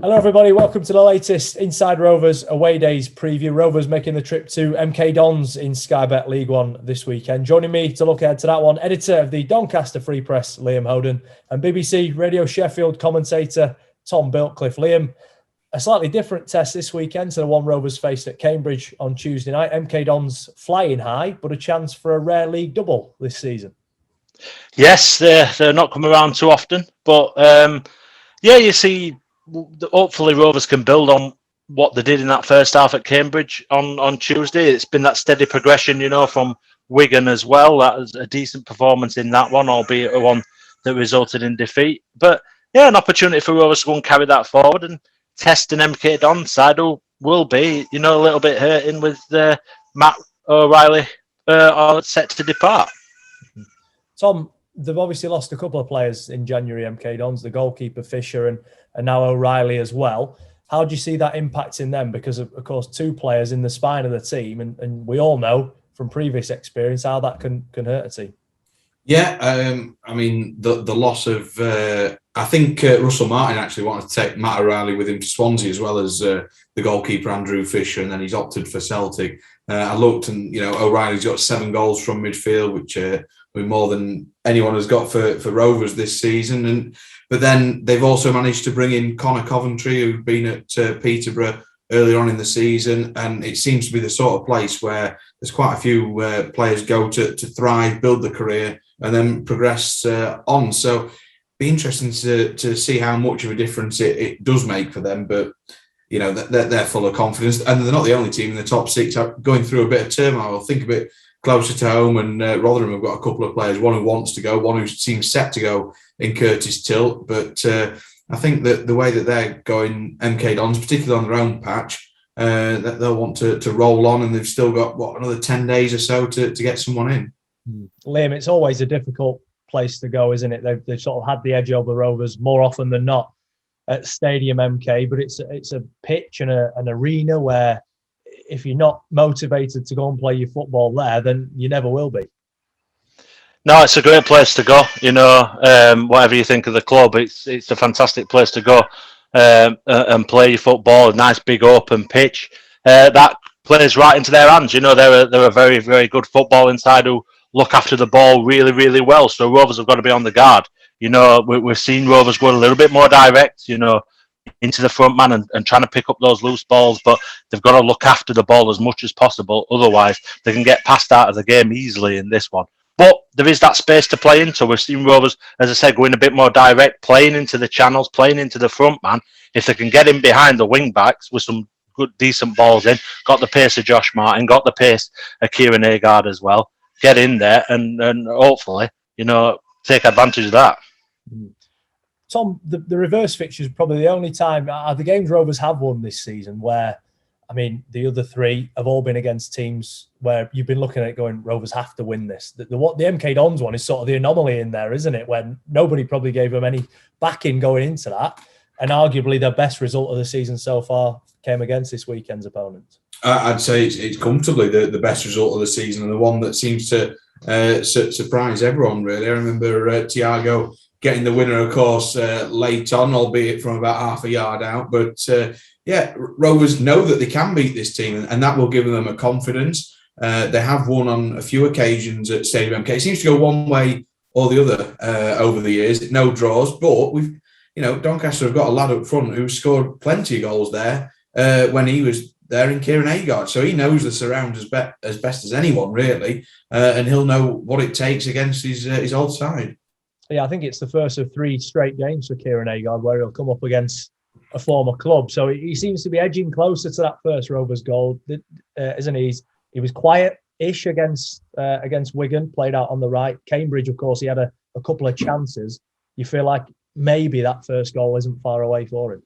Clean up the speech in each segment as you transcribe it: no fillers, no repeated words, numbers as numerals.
Hello everybody, welcome to the latest Inside Rovers away days preview. Rovers making the trip to MK Dons in Sky Bet League One this weekend. Joining me to look ahead to that one, editor of the Doncaster Free Press, Liam Hoden, and BBC Radio Sheffield commentator, Tom Biltcliffe. Liam, a slightly different test this weekend to the one Rovers faced at Cambridge on Tuesday night. MK Dons flying high, but a chance for a rare league double this season. Yes, they're not coming around too often, but you see, hopefully Rovers can build on what they did in that first half at Cambridge on Tuesday. It's been that steady progression, from Wigan as well. That was a decent performance in that one, albeit a one that resulted in defeat. But yeah, an opportunity for Rovers to go and carry that forward and test an MK Dons side who will be, a little bit hurting with Matt O'Reilly set to depart. Tom, they've obviously lost a couple of players in January, MK Dons, the goalkeeper Fisher and now O'Reilly as well. How do you see that impacting them? Because, of course, two players in the spine of the team, and we all know from previous experience how that can hurt a team. Yeah, the loss of... I think Russell Martin actually wanted to take Matt O'Reilly with him to Swansea as well as the goalkeeper Andrew Fisher, and then he's opted for Celtic. I looked and, O'Reilly's got 7 goals from midfield, which more than anyone has got for Rovers this season. But then they've also managed to bring in Connor Coventry, who'd been at Peterborough earlier on in the season. And it seems to be the sort of place where there's quite a few players go to thrive, build their career, and then progress on. So it'd be interesting to see how much of a difference it does make for them. But, they're full of confidence. And they're not the only team in the top 6 going through a bit of turmoil. Think a bit closer to home, and Rotherham have got a couple of players, one who wants to go, one who seems set to go in Curtis Tilt. But I think that the way that they're going, MK Dons, particularly on their own patch, that they'll want to roll on, and they've still got, another 10 days or so to get someone in. Liam, it's always a difficult place to go, isn't it? They've sort of had the edge over Rovers more often than not at Stadium MK, but it's a pitch and an arena where if you're not motivated to go and play your football there, then you never will be. No, it's a great place to go. Whatever you think of the club, it's a fantastic place to go and play your football. A nice big open pitch that plays right into their hands. They're a very, very good footballing side who look after the ball really, really well. So Rovers have got to be on the guard. We've seen Rovers go a little bit more direct. Into the front man and trying to pick up those loose balls, but they've got to look after the ball as much as possible. Otherwise, they can get passed out of the game easily in this one. But there is that space to play into. We've seen Rovers, as I said, going a bit more direct, playing into the channels, playing into the front man. If they can get in behind the wing backs with some good, decent balls in, got the pace of Josh Martin, got the pace of Kieran Agard as well, get in there and hopefully, take advantage of that. Tom, the reverse fixture is probably the only time the games Rovers have won this season where, the other 3 have all been against teams where you've been looking at it going, Rovers have to win this. The MK Dons one is sort of the anomaly in there, isn't it? When nobody probably gave them any backing going into that. And arguably their best result of the season so far came against this weekend's opponent. I'd say it's comfortably the best result of the season, and the one that seems to surprise everyone, really. I remember Thiago getting the winner, of course, late on, albeit from about half a yard out. But Rovers know that they can beat this team, and that will give them a confidence. They have won on a few occasions at Stadium MK. It seems to go one way or the other over the years. No draws, but Doncaster have got a lad up front who scored plenty of goals there when he was there in Kieran Agard. So he knows the surround as best as anyone, really, and he'll know what it takes against his old side. Yeah, I think it's the first of 3 straight games for Kieran Agard where he'll come up against a former club. So he seems to be edging closer to that first Rovers goal, isn't he? He was quiet-ish against Wigan, played out on the right. Cambridge, of course, he had a couple of chances. You feel like maybe that first goal isn't far away for him.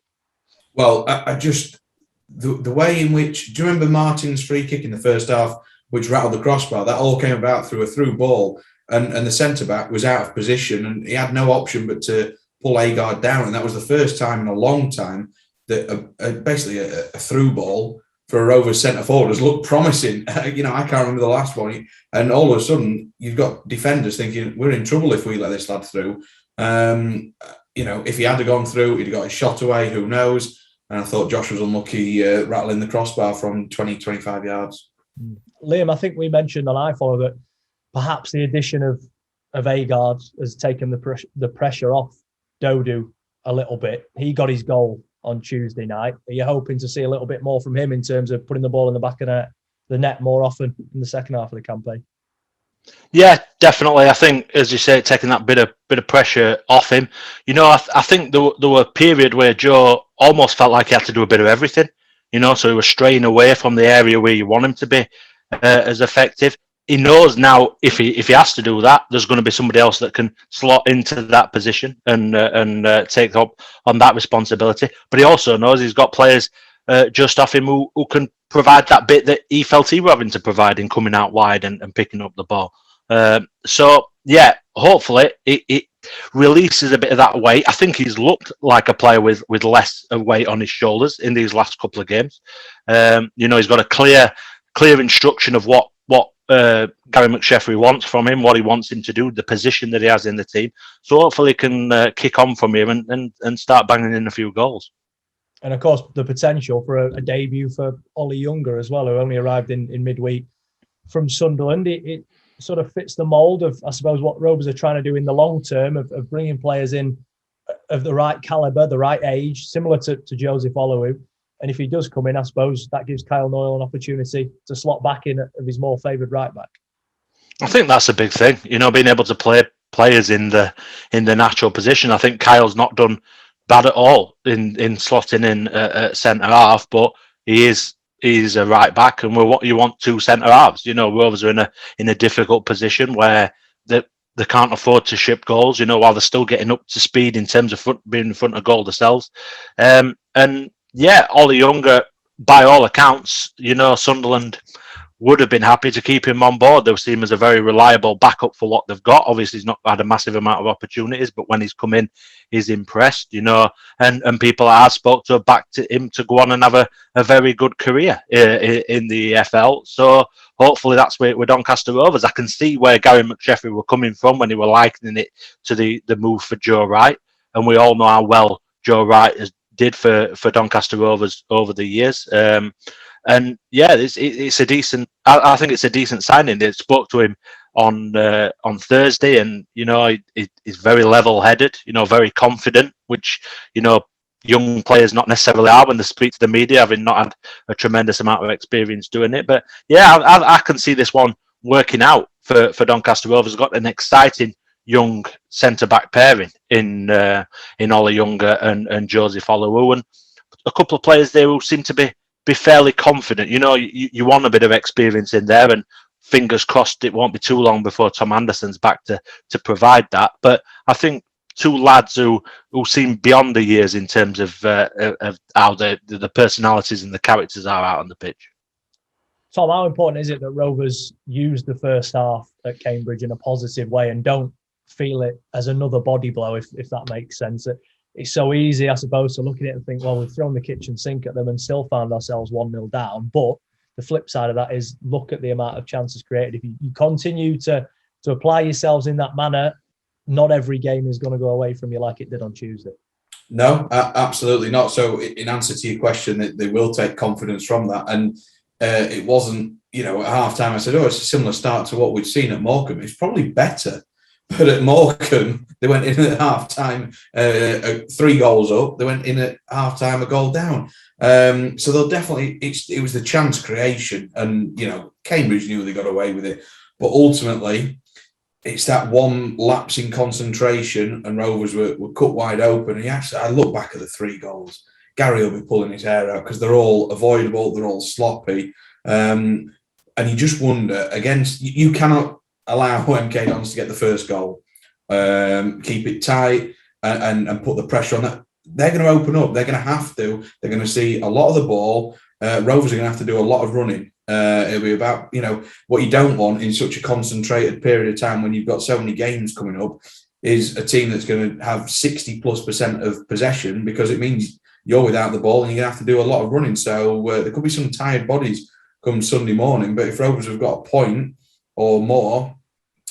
Well, I just... The way in which... Do you remember Martin's free kick in the first half, which rattled the crossbar? That all came about through a through ball. And the centre-back was out of position, and he had no option but to pull Agard down. And that was the first time in a long time that basically a through ball for a Rovers centre-forward has looked promising. I can't remember the last one. And all of a sudden, you've got defenders thinking, we're in trouble if we let this lad through. If he had gone through, he'd have got his shot away, who knows. And I thought Josh was unlucky rattling the crossbar from 20, 25 yards. Liam, I think we mentioned on iFollow that perhaps the addition of Agard has taken the pressure off Dodu a little bit. He got his goal on Tuesday night. Are you hoping to see a little bit more from him in terms of putting the ball in the back of the net more often in the second half of the campaign? Yeah, definitely. I think, as you say, taking that bit of pressure off him. I think there were a period where Joe almost felt like he had to do a bit of everything. So he was straying away from the area where you want him to be as effective. He knows now if he has to do that, there's going to be somebody else that can slot into that position and take up on that responsibility. But he also knows he's got players just off him who can provide that bit that he felt he was having to provide in coming out wide and picking up the ball. So yeah, hopefully it releases a bit of that weight. I think he's looked like a player with less weight on his shoulders in these last couple of games. He's got a clear instruction of what Gary McSheffrey wants from him, what he wants him to do, the position that he has in the team. So hopefully he can kick on from here and start banging in a few goals. And of course, the potential for a debut for Ollie Younger as well, who only arrived in midweek from Sunderland. It sort of fits the mould of, I suppose, what Rovers are trying to do in the long term of bringing players in of the right calibre, the right age, similar to Joseph Olowu. And if he does come in, I suppose that gives Kyle Noyle an opportunity to slot back in of his more favoured right back. I think that's a big thing, being able to play players in the natural position. I think Kyle's not done bad at all in slotting in at centre half, but he's a right back, and you want two centre halves. Rovers are in a difficult position where they can't afford to ship goals. While they're still getting up to speed in terms of being in front of goal themselves. And yeah, Ollie Younger, by all accounts, Sunderland would have been happy to keep him on board. They see him as a very reliable backup for what they've got. Obviously, he's not had a massive amount of opportunities, but when he's come in, he's impressed, and people I spoke to have backed him to go on and have a very good career in the EFL. So hopefully that's with Doncaster Rovers. I can see where Gary McSheffrey were coming from when he were likening it to the move for Joe Wright. And we all know how well Joe Wright did for Doncaster Rovers over the years. And yeah, it's a decent. I think it's a decent signing. They spoke to him on Thursday, and he's very level-headed. Very confident, which young players not necessarily are when they speak to the media, having not had a tremendous amount of experience doing it. But yeah, I can see this one working out for Doncaster Rovers. Got an exciting young centre-back pairing in Ollie Younger and Joseph Olowu, and a couple of players there who seem to be fairly confident. You want a bit of experience in there, and fingers crossed it won't be too long before Tom Anderson's back to provide that. But I think two lads who seem beyond the years in terms of how the personalities and the characters are out on the pitch. Tom, how important is it that Rovers use the first half at Cambridge in a positive way and don't feel it as another body blow, if that makes sense? It's so easy, I suppose, to look at it and think, well, we've thrown the kitchen sink at them and still found ourselves 1-0 down. But the flip side of that is look at the amount of chances created. If you continue to apply yourselves in that manner, not every game is going to go away from you like it did on Tuesday. No, absolutely not. So in answer to your question, they will take confidence from that. And it wasn't, at half-time I said, it's a similar start to what we'd seen at Morecambe. It's probably better. But at Morecambe, they went in at half-time 3 goals up. They went in at half-time a goal down. So they'll definitely, it was the chance creation. And, Cambridge knew they got away with it. But ultimately, it's that one lapse in concentration and Rovers were cut wide open. And I look back at the 3 goals. Gary will be pulling his hair out because they're all avoidable. They're all sloppy. And you just wonder, you cannot allow MK Dons to get the first goal, keep it tight and put the pressure on that. They're going to open up. They're going to have to. They're going to see a lot of the ball. Rovers are going to have to do a lot of running. It'll be about, what you don't want in such a concentrated period of time when you've got so many games coming up is a team that's going to have 60+% of possession, because it means you're without the ball and you're going to have to do a lot of running. So there could be some tired bodies come Sunday morning. But if Rovers have got a point or more,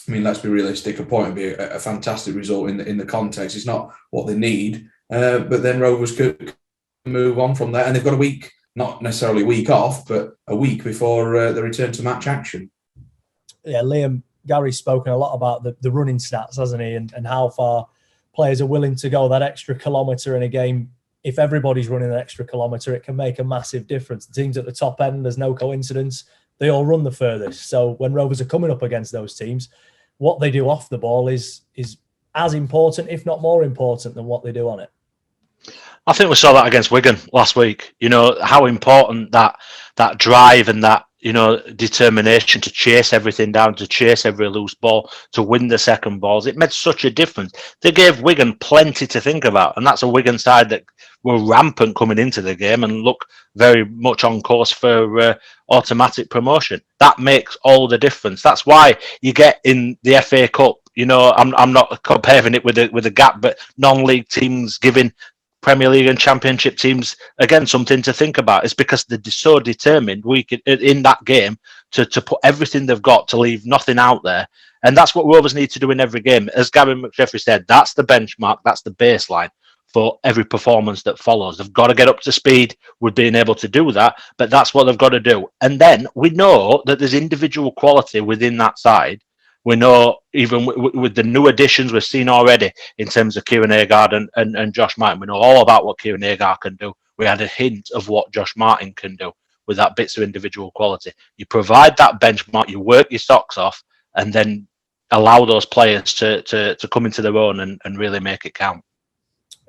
let's be realistic, a point would be a fantastic result in the context. It's not what they need, but then Rovers could move on from there. And they've got a week, not necessarily a week off, but a week before the return to match action. Yeah, Liam, Gary's spoken a lot about the running stats, hasn't he? And how far players are willing to go that extra kilometre in a game. If everybody's running an extra kilometre, it can make a massive difference. The teams at the top end, there's no coincidence, they all run the furthest. So when Rovers are coming up against those teams, what they do off the ball is as important, if not more important, than what they do on it. I think we saw that against Wigan last week. You know, how important that drive and that, you know, determination to chase everything down, to chase every loose ball, to win the second balls. It made such a difference. They gave Wigan plenty to think about, and that's a Wigan side that were rampant coming into the game and look very much on course for automatic promotion. That makes all the difference. That's why you get in the FA Cup. You know, I'm not comparing it with a gap, but non-league teams giving Premier League and Championship teams, again, something to think about. It's because they're so determined in that game to put everything they've got to leave nothing out there. And that's what Rovers need to do in every game. As Gavin McJeffrey said, that's the benchmark, that's the baseline for every performance that follows. They've got to get up to speed with being able to do that, but that's what they've got to do. And then we know that there's individual quality within that side. We know, even with the new additions we've seen already in terms of Kieran Agard and Josh Martin, we know all about what Kieran Agard can do. We had a hint of what Josh Martin can do with that bits of individual quality. You provide that benchmark, you work your socks off, and then allow those players to come into their own and really make it count.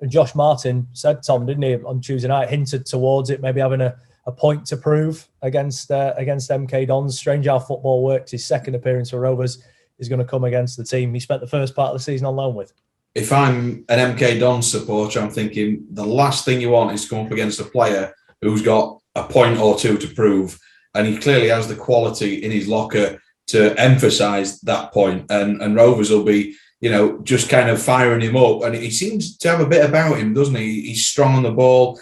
And Josh Martin said, Tom, didn't he, on Tuesday night, hinted towards it, maybe having a point to prove against MK Dons. Strange how football works. His second appearance for Rovers is going to come against the team he spent the first part of the season on loan with. If I'm an MK Dons supporter, I'm thinking the last thing you want is to come up against a player who's got a point or two to prove. And he clearly has the quality in his locker to emphasise that point. And Rovers will be, you know, just kind of firing him up. And he seems to have a bit about him, doesn't he? He's strong on the ball,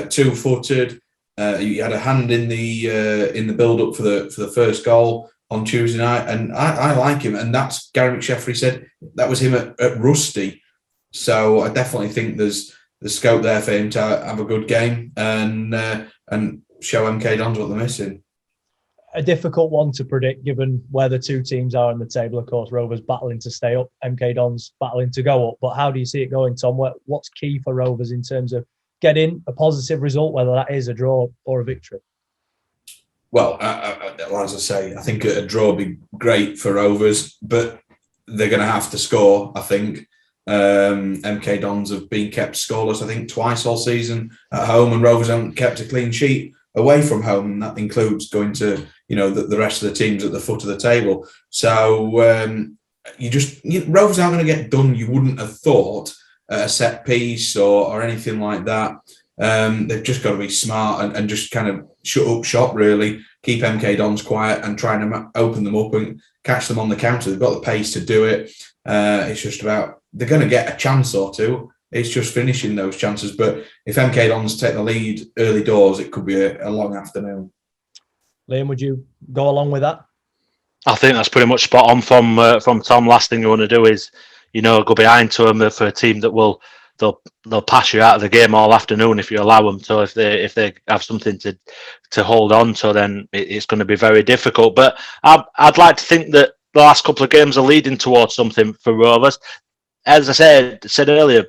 two-footed. He had a hand in the build-up for the first goal on Tuesday night, and I like him. And that's Gary McSheffrey said that was him at Rusty. So I definitely think there's scope there for him to have a good game and show MK Dons what they're missing. A difficult one to predict given where the two teams are on the table. Of course, Rovers battling to stay up, MK Dons battling to go up. But how do you see it going, Tom? What's key for Rovers in terms of getting a positive result, whether that is a draw or a victory? Well, as I say, I think a draw would be great for Rovers, but they're going to have to score, I think. MK Dons have been kept scoreless, I think, twice all season at home, and Rovers haven't kept a clean sheet away from home, and that includes going to, you know, the rest of the teams at the foot of the table. So Rovers aren't going to get done, you wouldn't have thought, at a set piece or anything like that. They've just got to be smart and just kind of shut up shop, really, keep MK Dons quiet and try and open them up and catch them on the counter. They've got the pace to do it. It's just about, they're going to get a chance or two. It's just finishing those chances. But if MK Dons take the lead early doors, it could be a long afternoon. Liam, would you go along with that? I think that's pretty much spot on from Tom. Last thing you want to do is, you know, go behind to them for a team that they'll pass you out of the game all afternoon if you allow them. So if they have something to hold on to, then it's going to be very difficult. But I'd like to think that the last couple of games are leading towards something for Rovers. As I said earlier,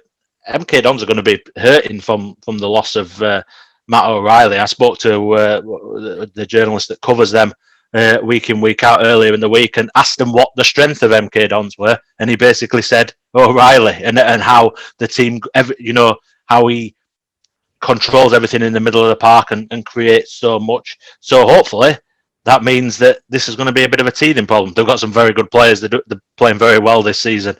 MK Dons are going to be hurting from the loss of Matt O'Reilly. I spoke to the journalist that covers them week in, week out earlier in the week and asked him what the strength of MK Dons were. And he basically said O'Reilly and how the team, how he controls everything in the middle of the park and creates so much. So hopefully that means that this is going to be a bit of a teething problem. They've got some very good players. They're playing very well this season.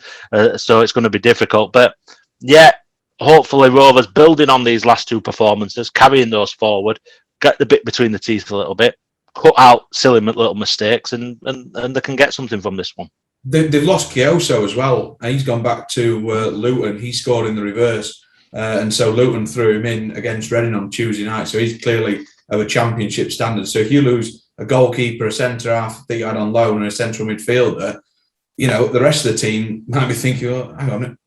So it's going to be difficult. But yeah, hopefully Rovers building on these last two performances, carrying those forward, get the bit between the teeth a little bit, cut out silly little mistakes, and they can get something from this one. They've lost Kioso as well. He's gone back to Luton. He scored in the reverse. And so Luton threw him in against Reading on Tuesday night. So he's clearly of a championship standard. So if you lose a goalkeeper, a centre-half that you had on loan and a central midfielder, you know, the rest of the team might be thinking, well, hang on,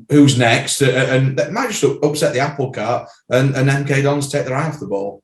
who's next? And that might just upset the apple cart and MK Dons take their eye off the ball.